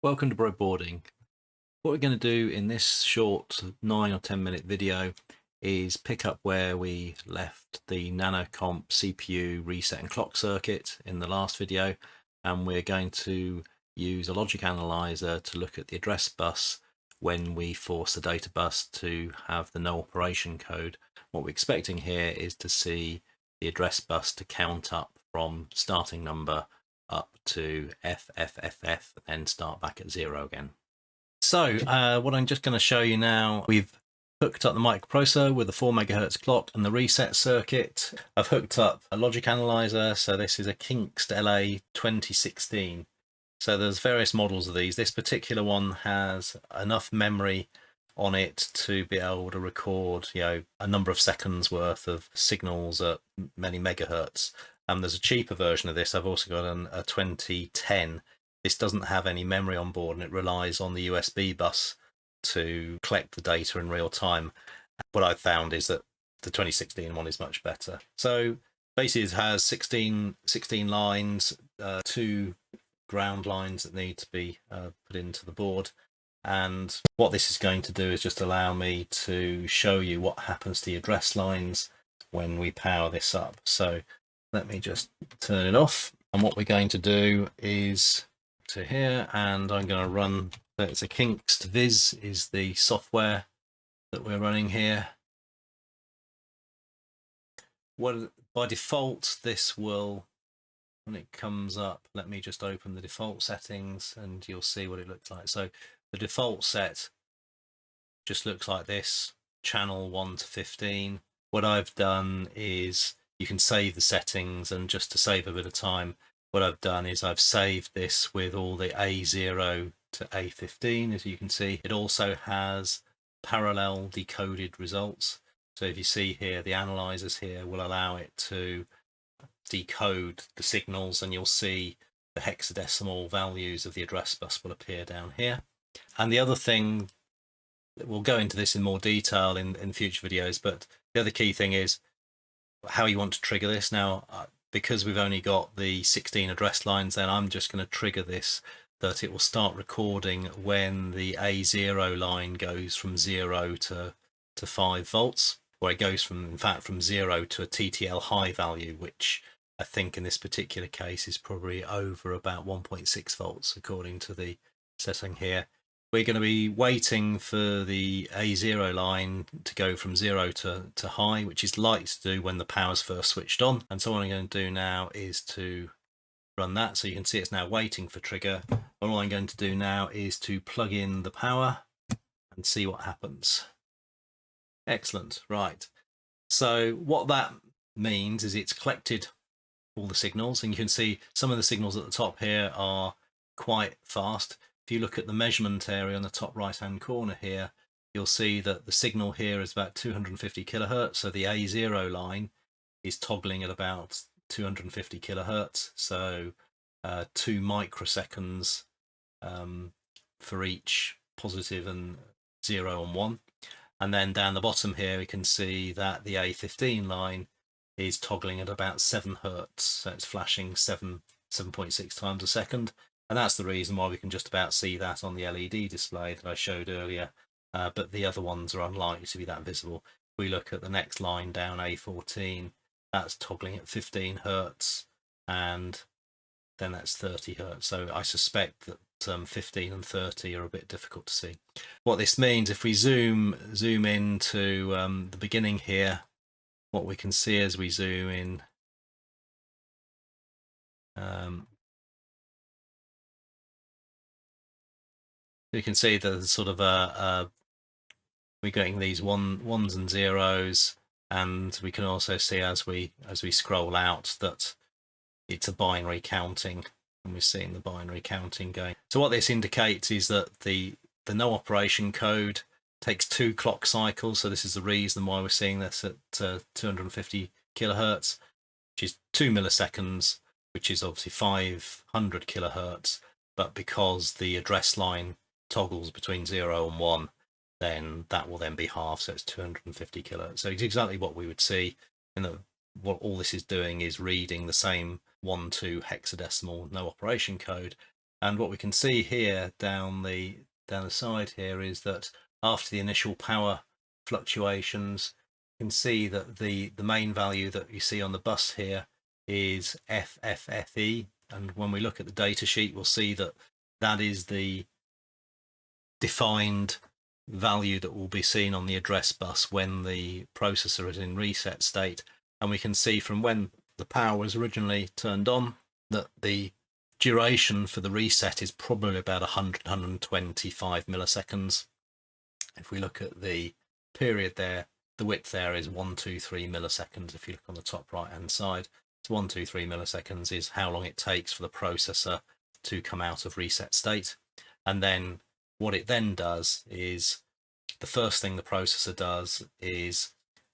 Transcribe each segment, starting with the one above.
Welcome to Breadboarding. What we're going to do in this short 9 or 10 minute video is pick up where we left the NanoComp CPU reset and clock circuit in the last video, and we're going to use a logic analyzer to look at the address bus when we force the data bus to have the no operation code. What we're expecting here is to see the address bus to count up from starting number up to FFFF and start back at 0 again. So what I'm just going to show you now, we've hooked up the microprocessor with a 4 megahertz clock and the reset circuit. I've hooked up a logic analyzer, so this is a Kingst LA 2016. So there's various models of these. This particular one has enough memory on it to be able to record, a number of seconds worth of signals at many megahertz. There's a cheaper version of this. I've also got a 2010. This doesn't have any memory on board and it relies on the USB bus to collect the data in real time. What I've found is that the 2016 one is much better. So basically it has 16 lines, 2 ground lines that need to be put into the board. And what this is going to do is just allow me to show you what happens to the address lines when we power this up. So let me just turn it off. And what we're going to do is to here, and I'm going to run, it's a Kingst Viz is the software that we're running here. By default, this will, when it comes up, let me just open the default settings and you'll see what it looks like. So the default set just looks like this, channel 1 to 15. What I've done is, you can save the settings, and just to save a bit of time, what I've done is I've saved this with all the A0 to A15, as you can see. It also has parallel decoded results. So if you see here, the analyzers here will allow it to decode the signals, and you'll see the hexadecimal values of the address bus will appear down here. And the other thing, we'll go into this in more detail in future videos, but the other key thing is how you want to trigger this. Now, because we've only got the 16 address lines, then I'm just going to trigger this that it will start recording when the A0 line goes from 0 to 5 volts, or it goes from, in fact, from 0 to a TTL high value, which I think in this particular case is probably over about 1.6 volts according to the setting here. We're going to be waiting for the A0 line to go from 0 to high, which is likely to do when the power's first switched on. And so what I'm going to do now is to run that. So you can see it's now waiting for trigger. All I'm going to do now is to plug in the power and see what happens. Excellent. Right. So what that means is it's collected all the signals, and you can see some of the signals at the top here are quite fast. If you look at the measurement area on the top right hand corner here, you'll see that the signal here is about 250 kilohertz. So the A0 line is toggling at about 250 kilohertz. So 2 microseconds for each positive and 0 and 1. And then down the bottom here, we can see that the A15 line is toggling at about 7 hertz. So it's flashing 7.6 times a second. And that's the reason why we can just about see that on the LED display that I showed earlier. But the other ones are unlikely to be that visible. If we look at the next line down, A14, that's toggling at 15 hertz, and then that's 30 hertz. So I suspect that 15 and 30 are a bit difficult to see. What this means, if we zoom into the beginning here, what we can see as we zoom in, you can see that there's sort of we're getting these ones and zeros, and we can also see as we scroll out that it's a binary counting, and we're seeing the binary counting going. So what this indicates is that the no operation code takes 2 clock cycles. So this is the reason why we're seeing this at 250 kilohertz, which is 2 milliseconds, which is obviously 500 kilohertz. But because the address line toggles between 0 and 1, then that will then be half, so it's 250 kilohertz. So it's exactly what we would see. And what all this is doing is reading the same 1-2 hexadecimal no operation code, And what we can see here down the side here is that after the initial power fluctuations, you can see that the main value that you see on the bus here is FFFE. And when we look at the data sheet, we'll see that that is the defined value that will be seen on the address bus when the processor is in reset state. And we can see from when the power was originally turned on that the duration for the reset is probably about 125 milliseconds. If we look at the period there, the width there is 123 milliseconds. If you look on the top right hand side, so 123 milliseconds is how long it takes for the processor to come out of reset state. And then what it then does is, the first thing the processor does is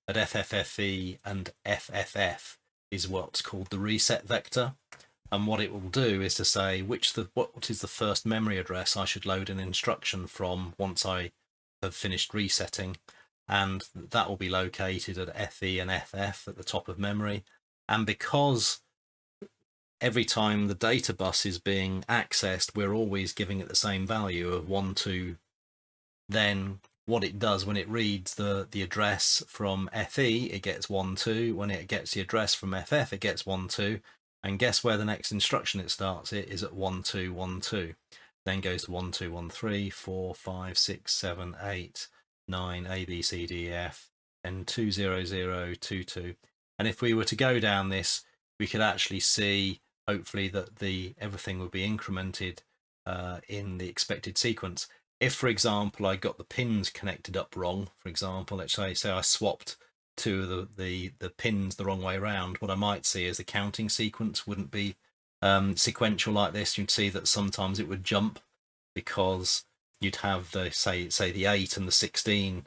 at FFFE and FFF is what's called the reset vector. And what it will do is to say what is the first memory address I should load an instruction from once I have finished resetting, and that will be located at FE and FF at the top of memory. And because every time the data bus is being accessed, we're always giving it the same value of 1, 2, then what it does when it reads the address from FE, it gets 1, 2. When it gets the address from FF, it gets 1, 2. And guess where the next instruction it starts? It is at 1, 2, 1, 2. Then goes to 1, 2, 1, 3, 4, 5, 6, 7, 8, 9, A, B, C, D, E, F, and 2, 0, 0, 2, 2. And if we were to go down this, we could actually see, hopefully, that everything would be incremented in the expected sequence. If, for example, I got the pins connected up wrong, for example, let's say I swapped two of the pins the wrong way around, what I might see is the counting sequence wouldn't be sequential like this. You'd see that sometimes it would jump because you'd have the say the 8 and the 16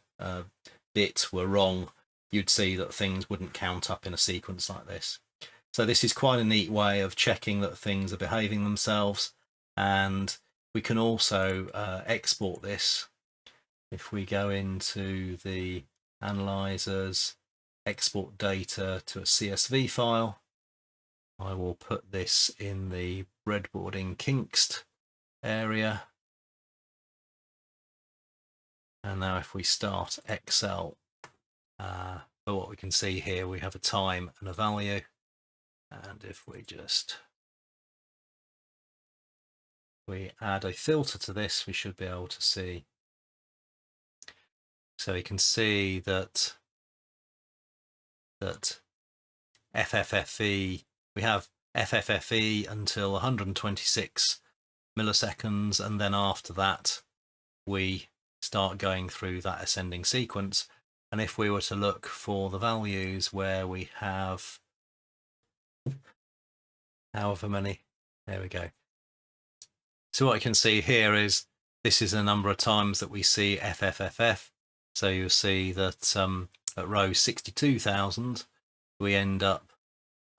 bit were wrong. You'd see that things wouldn't count up in a sequence like this. So this is quite a neat way of checking that things are behaving themselves. And we can also export this. If we go into the analyzers, export data to a CSV file, I will put this in the breadboarding Kingst area. And now if we start Excel, for what we can see here, we have a time and a value. And if we add a filter to this, we should be able to see. So you can see that FFFE, we have FFFE until 126 milliseconds, and then after that we start going through that ascending sequence. And if we were to look for the values where we have however many, there we go. So what you can see here is this is a number of times that we see FFFF. So you'll see that at row 62,000 we end up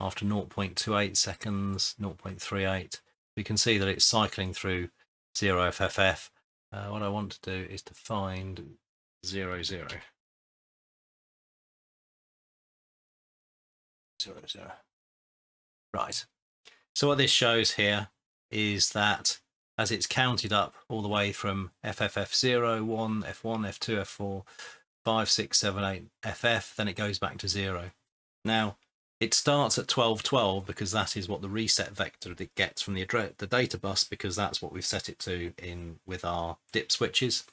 after 0.28 seconds, 0.38. We can see that it's cycling through 0 FFF. What I want to do is to find 0, 0. 0, 0. Right. So what this shows here is that as it's counted up all the way from FFF0, 1, F1, F2, F4, 5, 6, 7, 8, FF, then it goes back to 0. Now, it starts at 1212 because that is what the reset vector it gets from the data bus, because that's what we've set it to with our dip switches.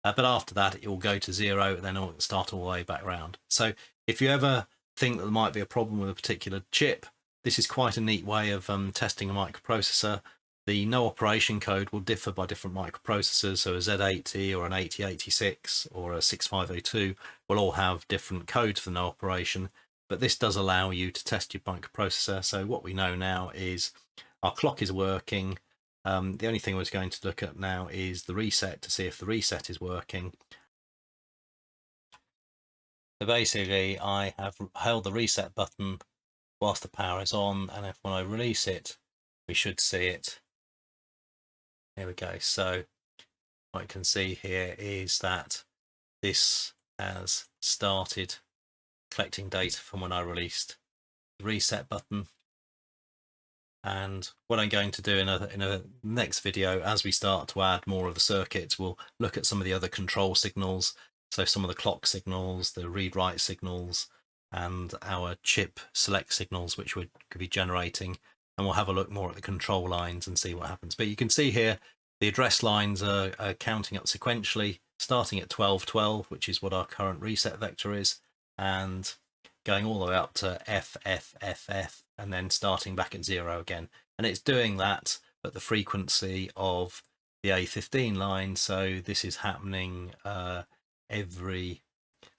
But after that, it will go to 0, and then it will start all the way back round. So if you ever think that there might be a problem with a particular chip, this is quite a neat way of testing a microprocessor. The no operation code will differ by different microprocessors. So a Z80 or an 8086 or a 6502 will all have different codes for no operation. But this does allow you to test your microprocessor. So what we know now is our clock is working. The only thing we're going to look at now is the reset to see if the reset is working. So basically, I have held the reset button whilst the power is on, and when I release it, we should see it. Here we go. So what you can see here is that this has started collecting data from when I released the reset button. And what I'm going to do in a next video, as we start to add more of the circuits, we'll look at some of the other control signals. So some of the clock signals, the read-write signals, and our chip select signals, which we could be generating. And we'll have a look more at the control lines and see what happens. But you can see here, the address lines are counting up sequentially, starting at 1212, which is what our current reset vector is, and going all the way up to FFFF, and then starting back at 0 again. And it's doing that at the frequency of the A15 line, so this is happening every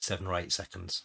7 or 8 seconds.